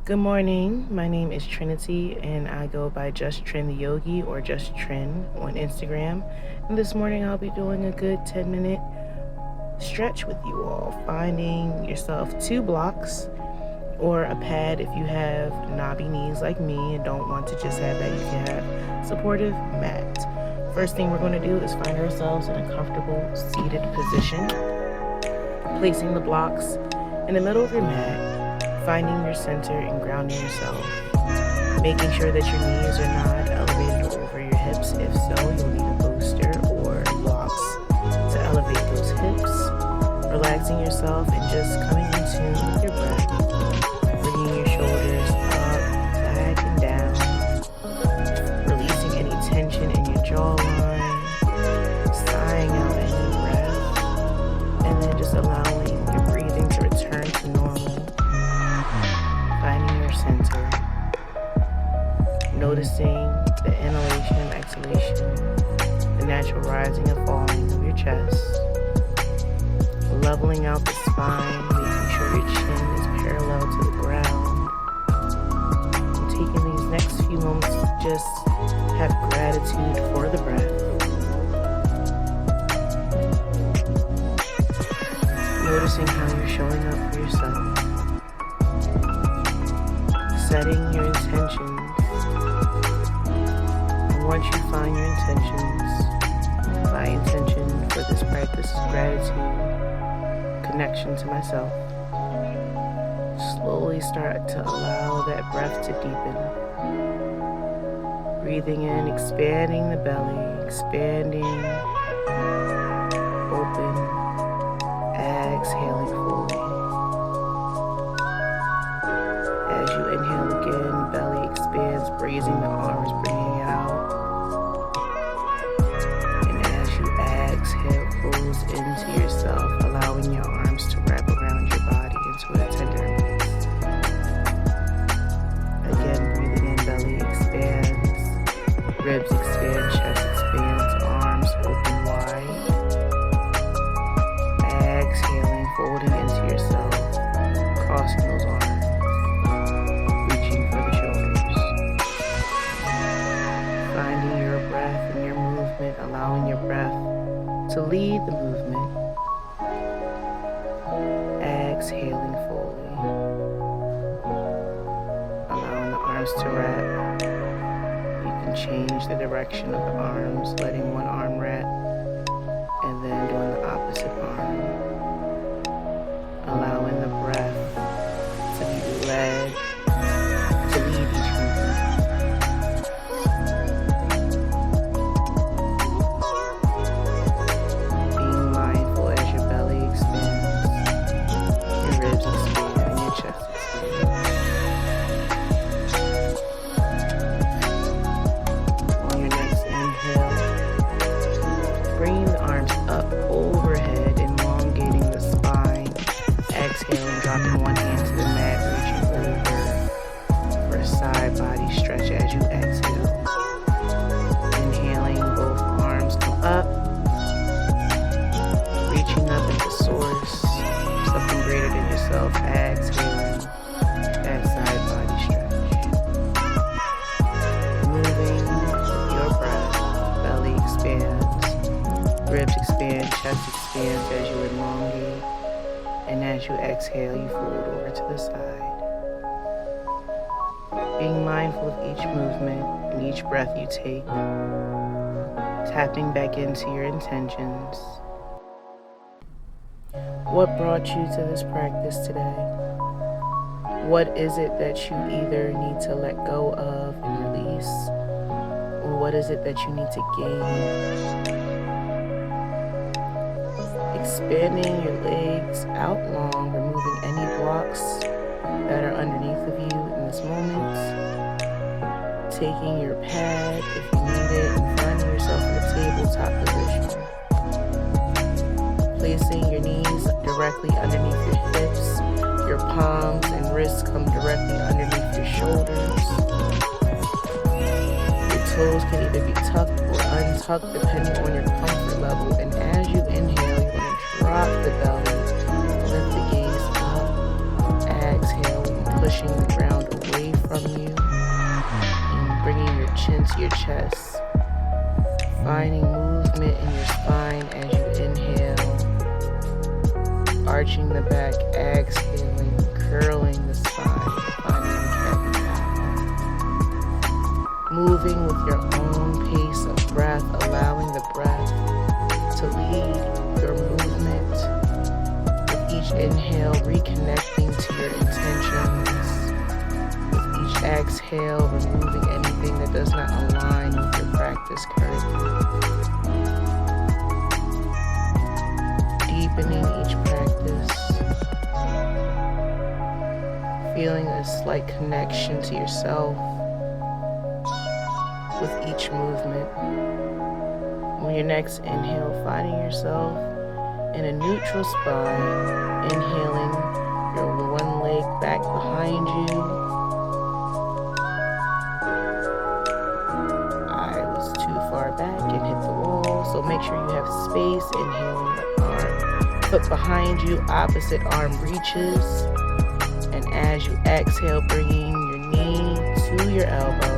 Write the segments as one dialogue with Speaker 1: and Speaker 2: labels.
Speaker 1: Good morning. My name is Trinity, and I go by Just Trin the Yogi or Just Trin on Instagram. And this morning, I'll be doing a good 10-minute stretch with you all, finding yourself 2 blocks or a pad if you have knobby knees like me and don't want to just have that. You can have supportive mat. First thing we're going to do is find ourselves in a comfortable seated position, placing the blocks in the middle of your mat, finding your center and grounding yourself, making sure that your knees are not elevated over your hips. If so, you'll need a booster or blocks to elevate those hips, relaxing yourself and just coming in tune with your breath, bringing your shoulders up, back, and down, releasing any tension in your jawline, sighing out any breath, and then just allowing your breathing to return to normal. Finding your center, noticing the inhalation, exhalation, the natural rising and falling of your chest, leveling out the spine, making sure your chin is parallel to the ground, and taking these next few moments to just have gratitude for the breath. Noticing how you're showing up for yourself. Setting your intentions, and once you find your intentions, my intention for this practice is gratitude, connection to myself. Slowly start to allow that breath to deepen. Breathing in, expanding the belly, expanding, open, exhaling fully. As you inhale again, belly expands, raising the arms, bringing it out. And as you exhale, close into yourself, allowing your arms to wrap around your body into a tender embrace. Again, breathing in, belly expands, ribs expand, chest expands, arms open wide. Exhaling, folding into yourself, crossing those arms. Allowing your breath to lead the movement. Exhaling fully. Allowing the arms to wrap. You can change the direction of the arms, letting one arm wrap and then doing the opposite arm. Allowing the breath to be led, to lead each movement. Bringing the arms up overhead, elongating the spine. Exhaling, dropping one hand to the mat, reaching over for a side body stretch as you exhale. Inhaling, both arms come up, reaching up into source, something greater than yourself. Exhaling, that side body stretch. Moving with your breath, belly expands. Ribs expand, chest expands as you elongate, and as you exhale, you fold over to the side. Being mindful of each movement and each breath you take, tapping back into your intentions. What brought you to this practice today? What is it that you either need to let go of and release, or what is it that you need to gain? Expanding your legs out long, removing any blocks that are underneath of you in this moment. Taking your pad if you need it and finding yourself in a tabletop position. Placing your knees directly underneath your hips. Your palms and wrists come directly underneath your shoulders. Your toes can either be tucked or untucked depending on your comfort level. And as you inhale, you're going to drop the belly, lift the gaze up, exhale, pushing the ground away. your chest, finding movement in your spine as you inhale, arching the back, exhaling, curling the spine, finding cat cow. Moving with your own pace of breath, allowing the breath to lead your movement. With each inhale, reconnecting to your intentions. With each exhale, removing anything that does not align with your practice currently. Deepening each practice. Feeling a slight connection to yourself with each movement. On your next inhale, finding yourself in a neutral spine, inhaling your one leg back behind you. I was too far back and hit the wall, so make sure you have space. Inhaling the arm, foot behind you, opposite arm reaches. And as you exhale, bringing your knee to your elbow.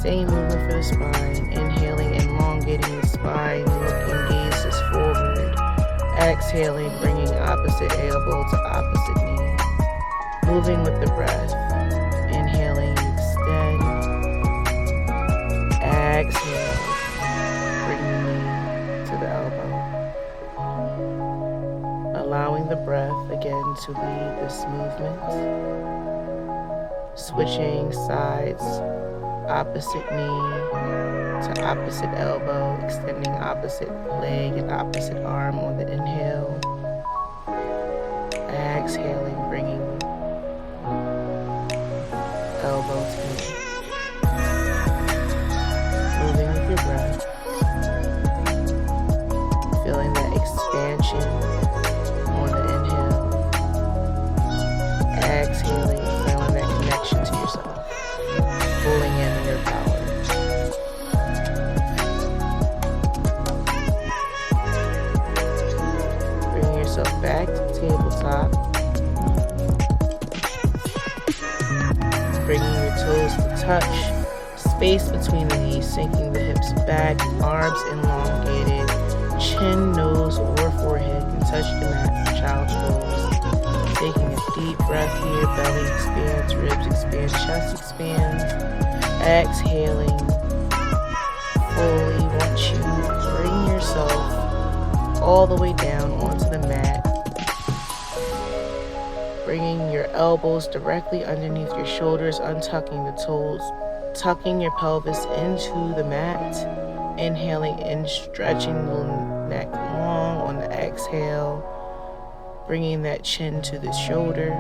Speaker 1: Same movement for the spine, inhaling, elongating the spine, looking gazes forward. Exhaling, bringing opposite elbow to opposite knee. Moving with the breath. Inhaling, extend. Exhale, bring the knee to the elbow. Allowing the breath again to lead this movement. Switching sides, opposite knee to opposite elbow, extending opposite leg and opposite arm on the inhale. Exhaling, bringing elbow to knee. Moving with your breath. Feeling that expansion on the inhale. Exhaling, feeling that connection to yourself. Pulling in your power. Bringing yourself back to tabletop. Bringing your toes to touch. Space between the knees, sinking the hips back, arms elongated. Chin, nose, or forehead can touch the mat for child's pose. Taking a deep breath here, belly expands, ribs expand, chest expands. Exhaling fully. Once you bring yourself all the way down onto the mat, bringing your elbows directly underneath your shoulders, untucking the toes, tucking your pelvis into the mat, inhaling and stretching the neck long on the exhale, bringing that chin to the shoulder,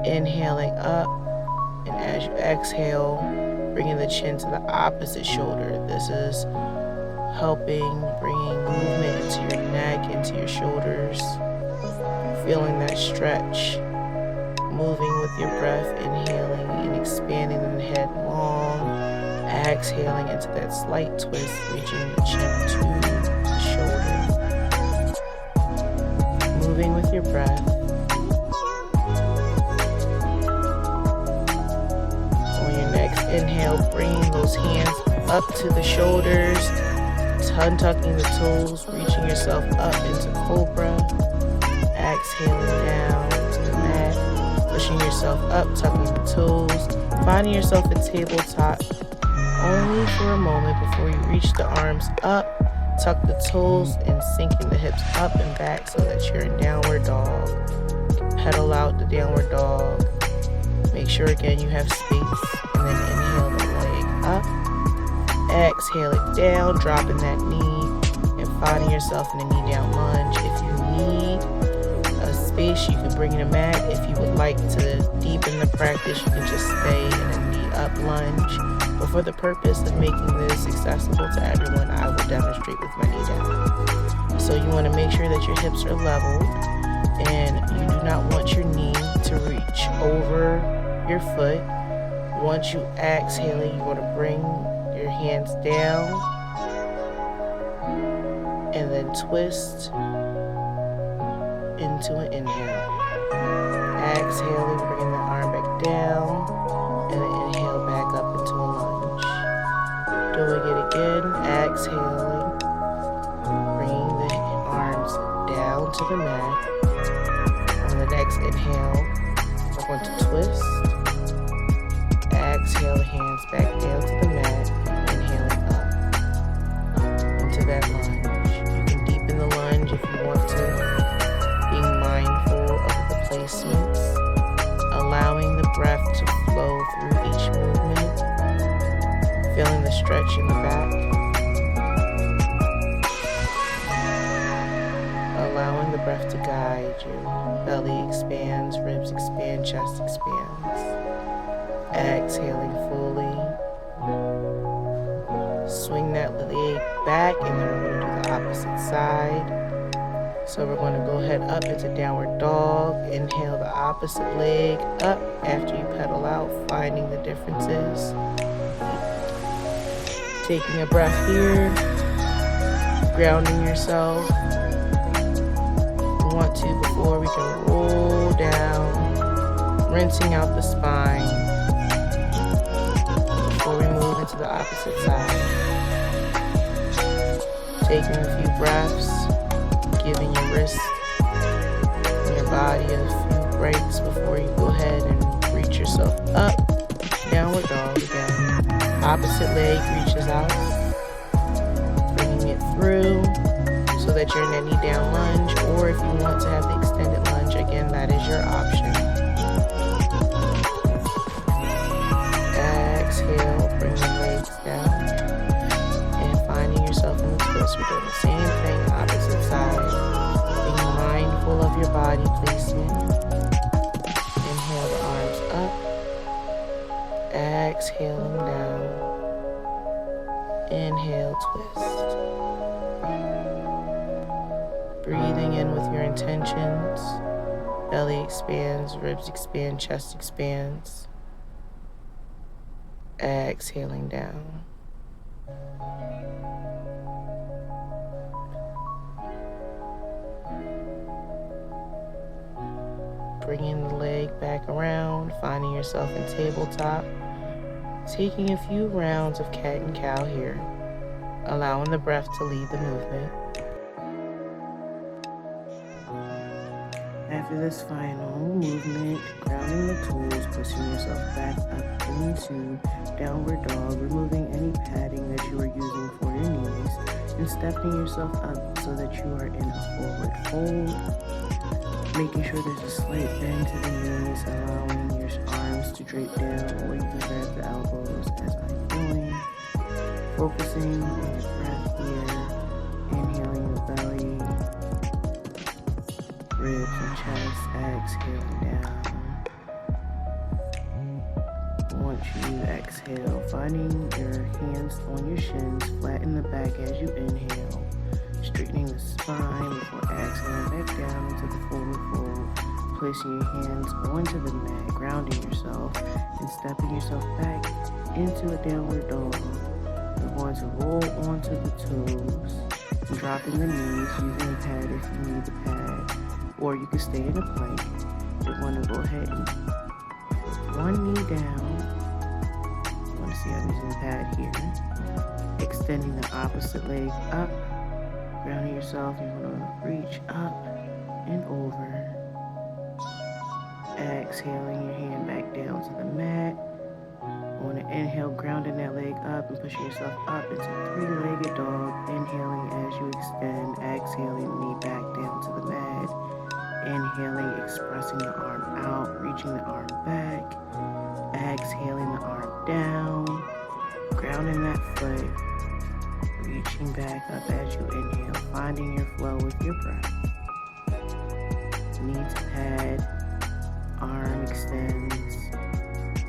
Speaker 1: inhaling up, and as you exhale, bringing the chin to the opposite shoulder. This is helping bringing movement into your neck, into your shoulders, feeling that stretch, moving with your breath, inhaling and expanding the head long, exhaling into that slight twist, reaching the chin to the shoulder. Moving with your breath. Inhale, bringing those hands up to the shoulders, untucking the toes, reaching yourself up into cobra. Exhaling down to the mat, pushing yourself up, tucking the toes, finding yourself in tabletop only for a moment before you reach the arms up, tuck the toes, and sinking the hips up and back so that you're in downward dog. Pedal out the downward dog. Make sure again you have space. And then inhale the leg up, exhale it down, dropping that knee, and finding yourself in a knee down lunge. If you need a space, you can bring in a mat. If you would like to deepen the practice, you can just stay in a knee up lunge. But for the purpose of making this accessible to everyone, I will demonstrate with my knee down. So you want to make sure that your hips are leveled, and you do not want your knee to reach over your foot. Once you exhale, you want to bring your hands down and then twist into an inhale. Exhaling, bringing the arm back down, and then inhale back up into a lunge. want to twist. Exhale the hands back down to the mat. Inhaling up into that lunge. You can deepen the lunge if you want to. Being mindful of the placements. Allowing the breath to flow through each movement. Feeling the stretch in the back. Allowing the breath to guide you. Belly expands, ribs expand, chest expands. Exhaling fully. Swing that leg back, and then we're going to do the opposite side. So we're going to go ahead up into downward dog. Inhale the opposite leg up after you pedal out, finding the differences. Taking a breath here, grounding yourself. If you want to, before we can roll down, rinsing out the spine before we move into the opposite side. Taking a few breaths, giving your wrist and your body a few breaks before you go ahead and reach yourself up. Downward dog again. Opposite leg reaches out, bringing it through so that you're in that knee down lunge, or if you want to have the extended lunge, again, that is your option. Exhale, bring your legs down, and finding yourself in the twist. We're doing the same thing, opposite side. Being mindful of your body placement. Inhale the arms up. Exhaling down. Inhale, twist. Breathing in with your intentions. Belly expands, ribs expand, chest expands. Exhaling down. Bringing the leg back around, finding yourself in tabletop. Taking a few rounds of cat and cow here, allowing the breath to lead the movement. After this final movement, grounding the toes, pushing yourself back up into downward dog, removing any padding that you are using for your knees, and stepping yourself up so that you are in a forward fold, making sure there's a slight bend to the knees, allowing your arms to drape down, or you can grab the elbows as I'm doing. Focusing on the breath here, inhaling the belly, ribs and chest, exhaling down. Once you exhale, finding your hands on your shins, flatten the back as you inhale, straightening the spine before exhaling back down into the forward fold, placing your hands onto the mat, grounding yourself, and stepping yourself back into a downward dog. You're going to roll onto the toes, dropping the knees, using a pad if you need the pad, or you can stay in a plank. You're going to go ahead and put one knee down. You want to see I'm using the pad here. Extending the opposite leg up, grounding yourself. You're going to reach up and over. Exhaling your hand back down to the mat. You want to inhale, grounding that leg up and pushing yourself up into three-legged dog. Inhaling as you extend, exhaling knee back down to the mat. Inhaling, expressing the arm out, reaching the arm back. Exhaling the arm down, grounding that foot, reaching back up as you inhale, finding your flow with your breath. Knee to pad, arm extends,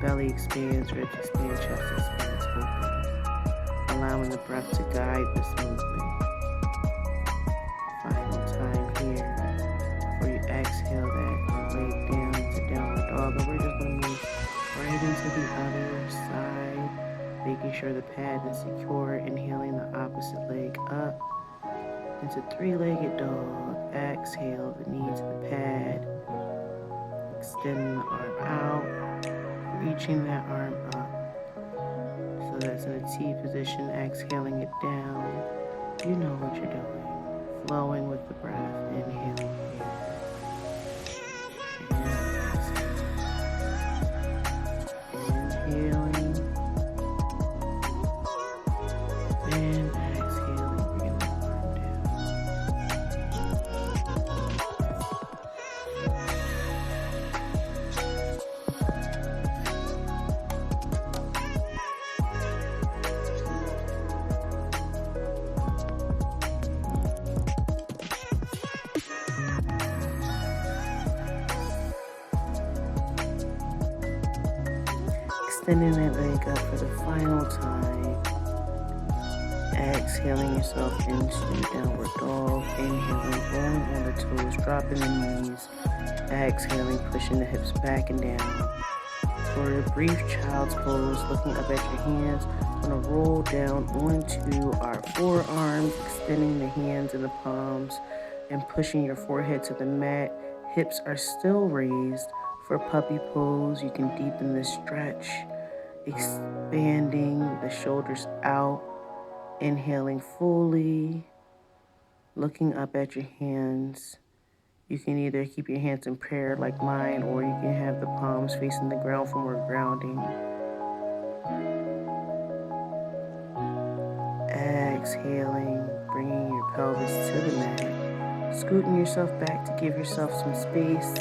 Speaker 1: belly expands, ribs expand, chest expands, open, allowing the breath to guide this movement. Final time here, before you exhale that leg down into downward dog, and we're just going to move right into the other side, making sure the pad is secure, inhaling the opposite leg up into three-legged dog. Exhale the knee to the pad, extending the arm out, reaching that arm up. So that's in a T position, exhaling it down. You know what you're doing. Flowing with the breath, inhaling here. And exhale. Extending that leg up for the final time. Exhaling yourself into downward dog. Inhaling, rolling on the toes, dropping the knees. Exhaling, pushing the hips back and down. For a brief child's pose, looking up at your hands, we're going to roll down onto our forearms, extending the hands and the palms, and pushing your forehead to the mat. Hips are still raised. For puppy pose, you can deepen the stretch, expanding the shoulders out, inhaling fully, looking up at your hands. You can either keep your hands in prayer like mine, or you can have the palms facing the ground for more grounding. Exhaling, bringing your pelvis to the mat. Scooting yourself back to give yourself some space.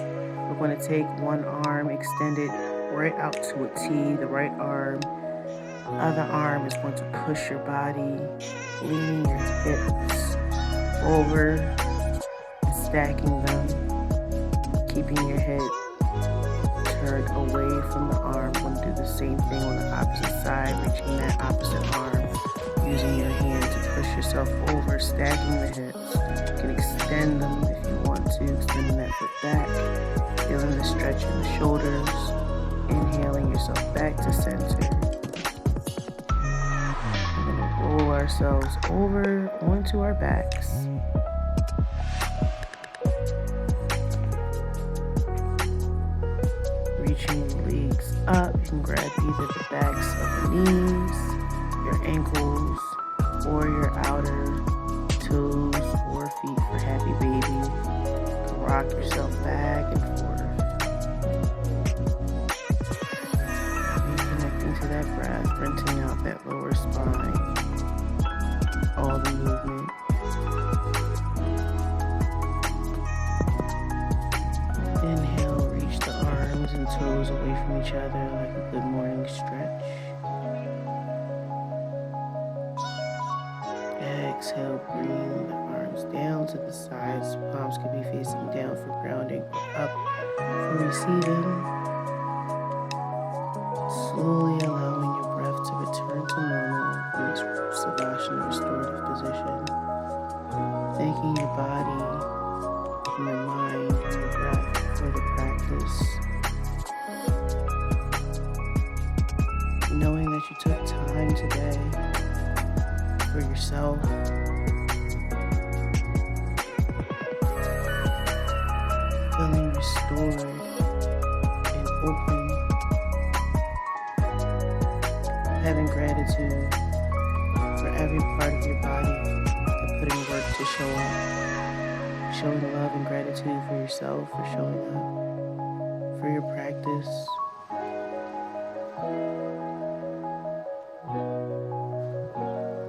Speaker 1: We're going to take one arm, extend it right out to a T, the right arm. Other arm is going to push your body, leaning your hips over and stacking them, keeping your head turned away from the arm. We're going to do the same thing on the opposite side, reaching that opposite arm, using your hand to push yourself over, stacking the hips. You can extend them if you want to, extending that foot back, feeling the stretch in the shoulders, inhaling yourself back to center. We're going to roll ourselves over onto our backs. Reaching your legs up, you can grab either the backs of the knees, your ankles, or your outer toes or feet for happy baby. You can rock yourself back and forth. Reconnecting to that breath, rinsing out that lower spine. All the movement. Inhale, reach the arms and toes away from each other like a good morning stretch. Exhale, bring the arms down to the sides. Palms can be facing down for grounding or up for receiving. Slowly allowing your breath to return to normal in this Savasana restorative position. Thanking your body and your mind and your breath for the practice. Knowing that you took time today for yourself. Feeling restored and open. Having gratitude for every part of your body that put in work to show up. Showing love and gratitude for yourself for showing up, for your practice.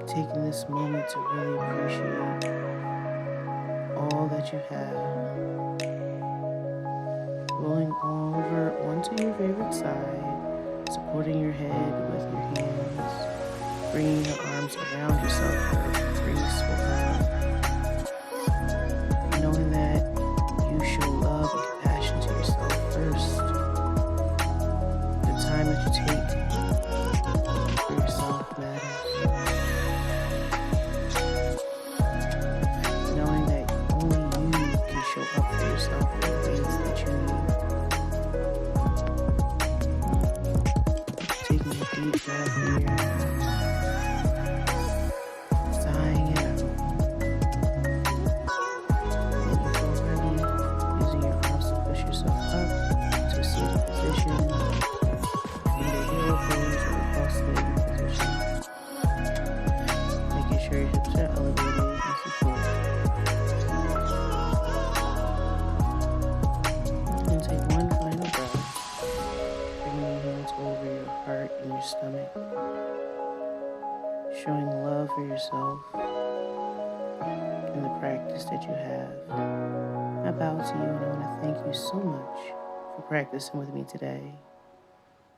Speaker 1: Taking this moment to really appreciate all that you have. Rolling over onto your favorite side, supporting your head with your hands, bringing your arms around yourself for a graceful hug. Knowing that you show love and compassion to yourself first. The time that you take for yourself matters. Knowing that only you can show up for yourself in the ways that you need. Taking a deep breath here. Sighing it out. When you feel ready, using your arms to push yourself up to a seated position. Either hero pose or a cross-legged position. Making sure your hips are elevated and secure. And take one final breath, bringing your hands over your heart and your stomach, showing love for yourself and the practice that you have. I bow to you and I want to thank you so much for practicing with me today.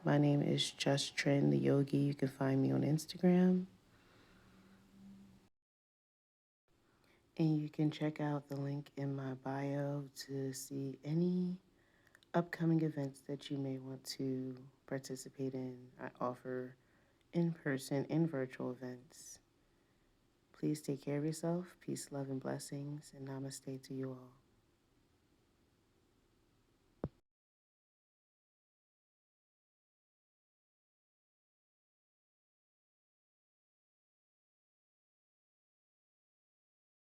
Speaker 1: My name is Just Trin, the yogi. You can find me on Instagram. And you can check out the link in my bio to see any upcoming events that you may want to participate in. I offer in person and virtual events. Please take care of yourself. Peace, love, and blessings. And namaste to you all.